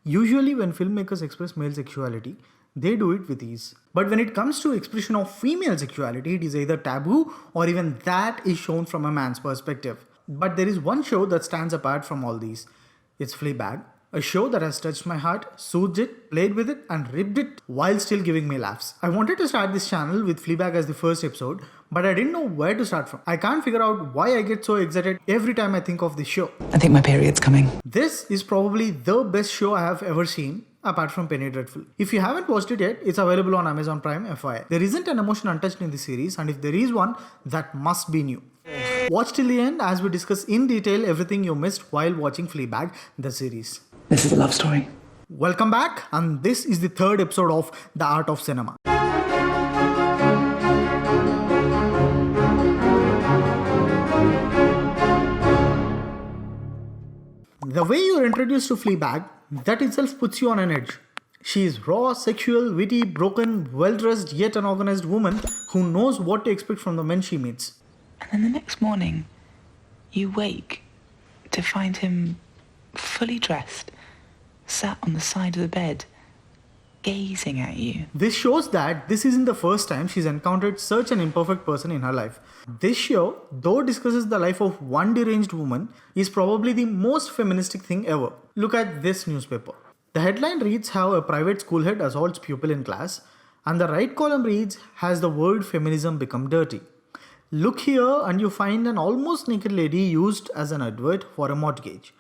Usually when filmmakers express male sexuality, they do it with ease. But when it comes to expression of female sexuality, it is either taboo or even that is shown from a man's perspective. But there is one show that stands apart from all these. It's Fleabag, a show that has touched my heart, soothed it, played with it, and ripped it while still giving me laughs. I wanted to start this channel with Fleabag as the first episode, but I didn't know where to start from. I can't figure out why I get so excited every time I think of this show. I think my period's coming. This is probably the best show I have ever seen, apart from Penny Dreadful. If you haven't watched it yet, it's available on Amazon Prime, FYI. There isn't an emotion untouched in this series, and if there is one, that must be new. Watch till the end as we discuss in detail everything you missed while watching Fleabag, the series. This is a love story. Welcome back, and this is the third episode of The Art of Cinema. The way you are introduced to Fleabag, that itself puts you on an edge. She is raw, sexual, witty, broken, well-dressed yet unorganized woman who knows what to expect from the men she meets. And then the next morning, you wake to find him fully dressed, sat on the side of the bed, gazing at you. This shows that this isn't the first time she's encountered such an imperfect person in her life. This show, though discusses the life of one deranged woman, is probably the most feministic thing ever. Look at this newspaper. The headline reads how a private school head assaults pupil in class, and the right column reads, has the word feminism become dirty? Look here and you find an almost naked lady used as an advert for a mortgage.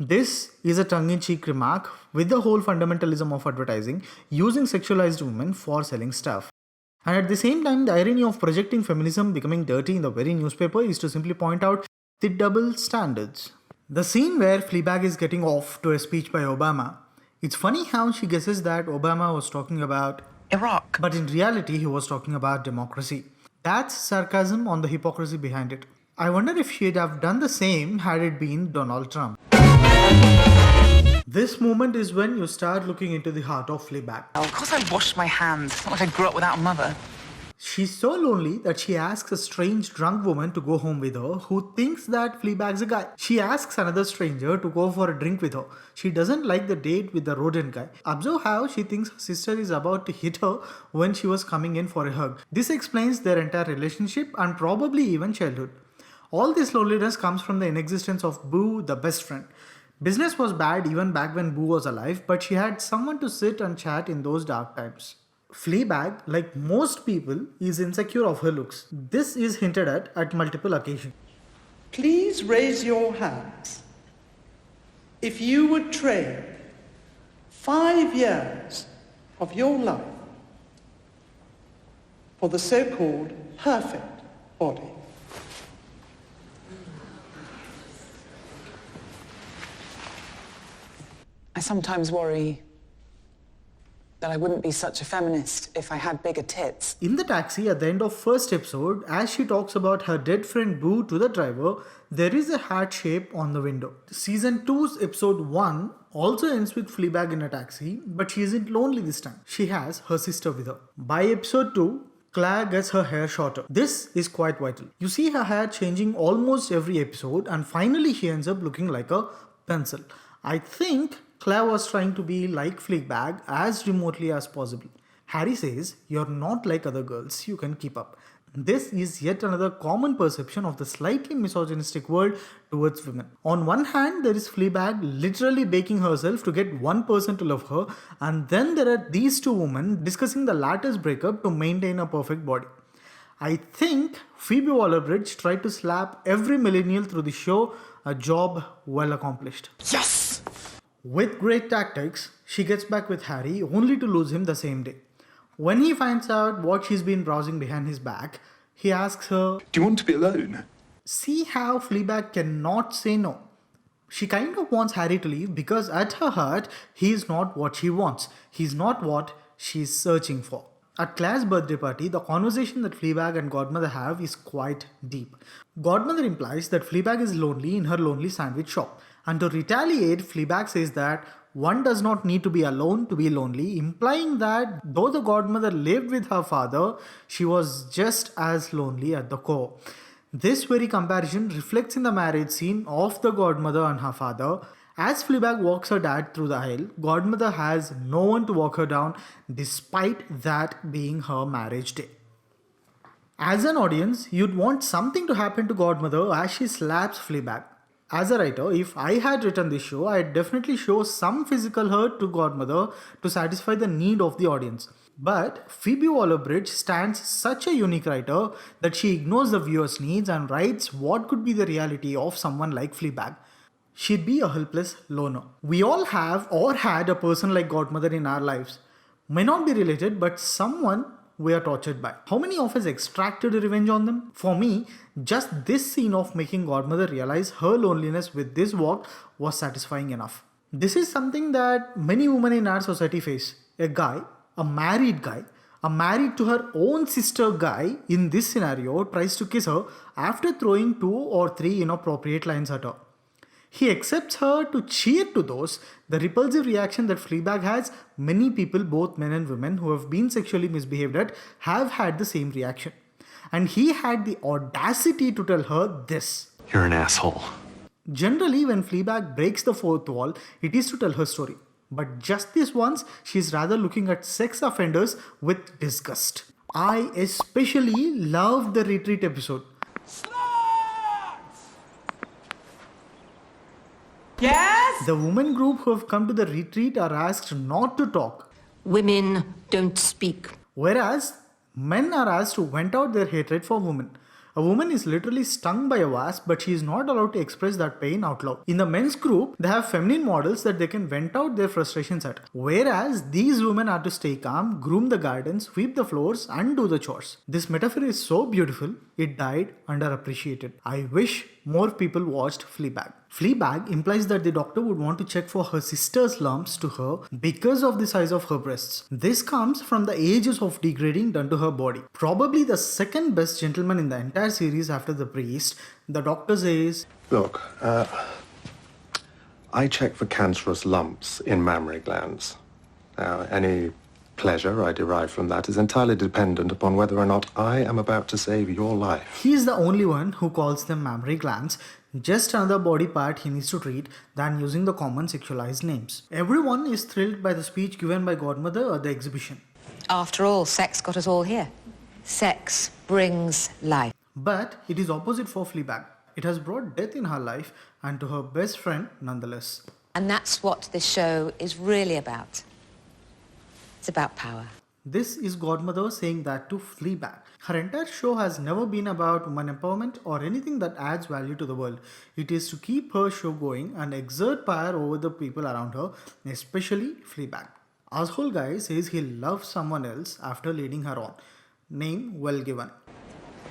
This is a tongue-in-cheek remark with the whole fundamentalism of advertising, using sexualized women for selling stuff. And at the same time, the irony of projecting feminism becoming dirty in the very newspaper is to simply point out the double standards. The scene where Fleabag is getting off to a speech by Obama, it's funny how she guesses that Obama was talking about Iraq. but in reality he was talking about democracy. That's sarcasm on the hypocrisy behind it. I wonder if she'd have done the same had it been Donald Trump. This moment is when you start looking into the heart of Fleabag. Of course I washed my hands. It's not like I grew up without a mother. She's so lonely that she asks a strange drunk woman to go home with her who thinks that Fleabag's a guy. She asks another stranger to go for a drink with her. She doesn't like the date with the rodent guy. Observe how she thinks her sister is about to hit her when she was coming in for a hug. This explains their entire relationship and probably even childhood. All this loneliness comes from the inexistence of Boo, the best friend. Business was bad even back when Boo was alive, but she had someone to sit and chat in those dark times. Fleabag, like most people, is insecure of her looks. This is hinted at multiple occasions. Please raise your hands if you would trade 5 years of your life for the so-called perfect body. I sometimes worry that I wouldn't be such a feminist if I had bigger tits. In the taxi at the end of first episode, as she talks about her dead friend Boo to the driver, there is a heart shape on the window. Season 2's episode 1 also ends with Fleabag in a taxi, but she isn't lonely this time. She has her sister with her. By episode 2, Claire gets her hair shorter. This is quite vital. You see her hair changing almost every episode, and finally she ends up looking like a pencil. I think Claire was trying to be like Fleabag as remotely as possible. Harry says, "You're not like other girls, you can keep up." This is yet another common perception of the slightly misogynistic world towards women. On one hand, there is Fleabag literally baking herself to get one person to love her, and then there are these two women discussing the latter's breakup to maintain a perfect body. I think Phoebe Waller-Bridge tried to slap every millennial through the show, a job well accomplished. Yes! With great tactics, she gets back with Harry only to lose him the same day. When he finds out what she's been browsing behind his back, he asks her, "Do you want to be alone?" See how Fleabag cannot say no. She kind of wants Harry to leave because at her heart, he is not what she wants. He's not what she's searching for. At Claire's birthday party, the conversation that Fleabag and Godmother have is quite deep. Godmother implies that Fleabag is lonely in her lonely sandwich shop. And to retaliate, Fleabag says that one does not need to be alone to be lonely, implying that though the godmother lived with her father, she was just as lonely at the core. This very comparison reflects in the marriage scene of the godmother and her father, As Fleabag walks her dad through the aisle, Godmother has no one to walk her down despite that being her marriage day. As an audience, you'd want something to happen to Godmother as she slaps Fleabag. As a writer, if I had written this show, I'd definitely show some physical hurt to Godmother to satisfy the need of the audience. But Phoebe Waller-Bridge stands such a unique writer that she ignores the viewer's needs and writes what could be the reality of someone like Fleabag. She'd be a helpless loner. We all have or had a person like Godmother in our lives. May not be related, but someone we are tortured by. How many of us extracted revenge on them? For me, just this scene of making Godmother realize her loneliness with this walk was satisfying enough. This is something that many women in our society face. A guy, a married to her own sister guy in this scenario tries to kiss her after throwing 2 or 3 inappropriate lines at her. He accepts her to cheer to those. The repulsive reaction that Fleabag has, many people, both men and women, who have been sexually misbehaved at, have had the same reaction. And he had the audacity to tell her this. You're an asshole. Generally, when Fleabag breaks the fourth wall, it is to tell her story. But just this once, she is rather looking at sex offenders with disgust. I especially loved the retreat episode. Yes? The women group who have come to the retreat are asked not to talk, Women don't speak. whereas men are asked to vent out their hatred for women. A woman is literally stung by a wasp, but she is not allowed to express that pain out loud. In the men's group, they have feminine models that they can vent out their frustrations at. Whereas these women are to stay calm, groom the garden, sweep the floors, and do the chores. This metaphor is so beautiful, it died underappreciated. I wish more people watched Fleabag. Fleabag implies that the doctor would want to check for her sister's lumps to her because of the size of her breasts. This comes from the ages of degrading done to her body. Probably the second best gentleman in the entire series after the priest, the doctor says, Look, I check for cancerous lumps in mammary glands. Now, any pleasure I derive from that is entirely dependent upon whether or not I am about to save your life. he is the only one who calls them mammary glands, just another body part he needs to treat than using the common sexualized names. Everyone is thrilled by the speech given by Godmother at the exhibition. After all, sex got us all here. Sex brings life. But it is opposite for Fleabag. It has brought death in her life and to her best friend nonetheless. And that's what this show is really about. It's about power. This is Godmother saying that to Fleabag. Her entire show has never been about woman empowerment or anything that adds value to the world. It is to keep her show going and exert power over the people around her, especially Fleabag. Asshole guy says he loves someone else after leading her on. Name well given.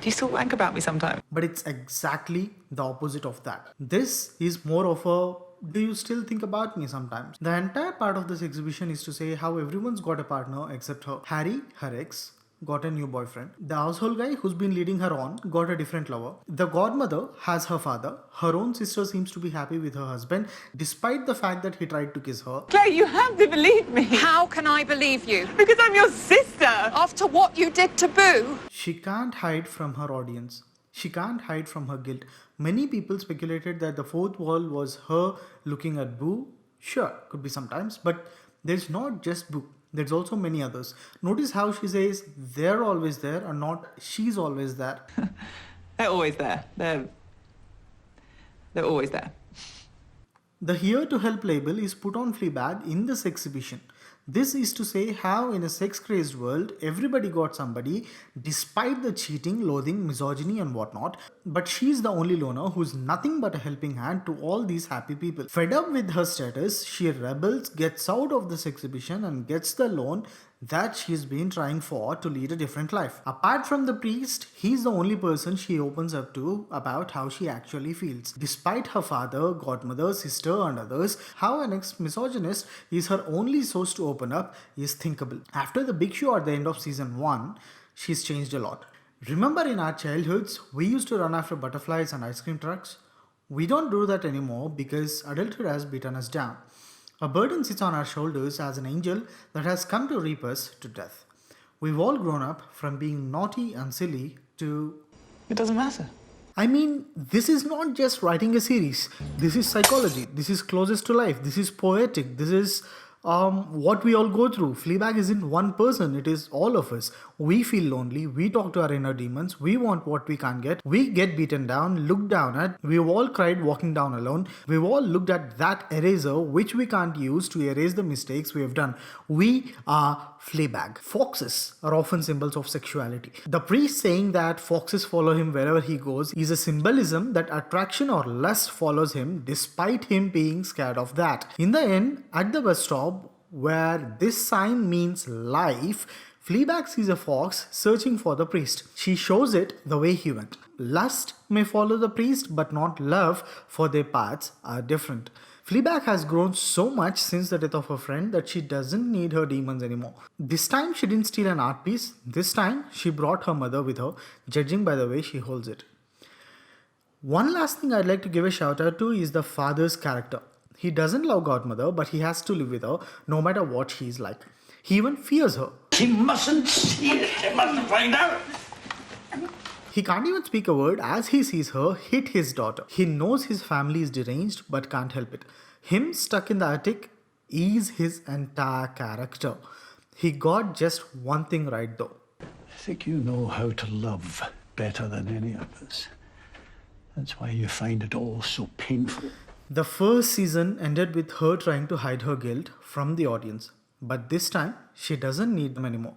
Do you still wank about me sometimes? But it's exactly the opposite of that. This is more of a do you still think about me sometimes? The entire part of this exhibition is to say how everyone's got a partner except her. Harry, her ex, got a new boyfriend. The household guy who's been leading her on got a different lover. The godmother has her father. Her own sister seems to be happy with her husband despite the fact that he tried to kiss her. Claire, you have to believe me. How can I believe you? Because I'm your sister. After what you did to Boo? She can't hide from her audience. She can't hide from her guilt. Many people speculated that the fourth wall was her looking at Boo. Sure, could be sometimes, but there's not just Boo. There's also many others. Notice how she says they're always there and not she's always there. They're always there. They're always there. The Here to Help label is put on Fleabag in this exhibition. This is to say how in a sex-crazed world, everybody got somebody despite the cheating, loathing, misogyny and whatnot. But she's the only loner who's nothing but a helping hand to all these happy people. Fed up with her status, she rebels, gets out of this exhibition and gets the loan that she's been trying for to lead a different life. Apart from the priest, he's the only person she opens up to about how she actually feels. Despite her father, godmother, sister and others, how an ex-misogynist is her only source to open up is thinkable. After the big show at the end of season 1, she's changed a lot. Remember in our childhoods, we used to run after butterflies and ice cream trucks? We don't do that anymore because adulthood has beaten us down. A burden sits on our shoulders as an angel that has come to reap us to death. We've all grown up from being naughty and silly to... It doesn't matter. I mean, this is not just writing a series. This is psychology. This is closest to life. This is poetic. This is what we all go through. Fleabag isn't one person. It is all of us. We feel lonely. We talk to our inner demons. We want what we can't get. We get beaten down, looked down at. We've all cried walking down alone. We've all looked at that eraser which we can't use to erase the mistakes we have done. We are Fleabag. Foxes are often symbols of sexuality. The priest saying that foxes follow him wherever he goes is a symbolism that attraction or lust follows him despite him being scared of that. In the end, at the bus stop, where this sign means life, Fleabag sees a fox searching for the priest. She shows it the way he went. Lust may follow the priest, but not love, for their paths are different. Fleabag has grown so much since the death of her friend that she doesn't need her demons anymore. This time she didn't steal an art piece. This time she brought her mother with her, judging by the way she holds it. One last thing I'd like to give a shout out to is the father's character. He doesn't love Godmother, but he has to live with her no matter what she's like. He even fears her. She mustn't see it. She mustn't find out. He can't even speak a word as he sees her hit his daughter. He knows his family is deranged but can't help it. Him stuck in the attic is his entire character. He got just one thing right though. I think you know how to love better than any of us. That's why you find it all so painful. The first season ended with her trying to hide her guilt from the audience. But this time, she doesn't need them anymore.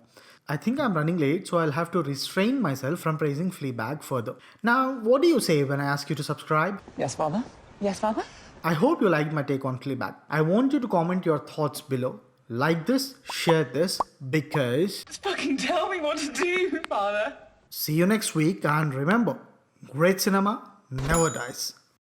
I think I'm running late, so I'll have to restrain myself from praising Fleabag further. Now, what do you say when I ask you to subscribe? Yes, Father? Yes, Father? I hope you liked my take on Fleabag. I want you to comment your thoughts below. Like this, share this, because... Just fucking tell me what to do, Father. See you next week, and remember, great cinema never dies.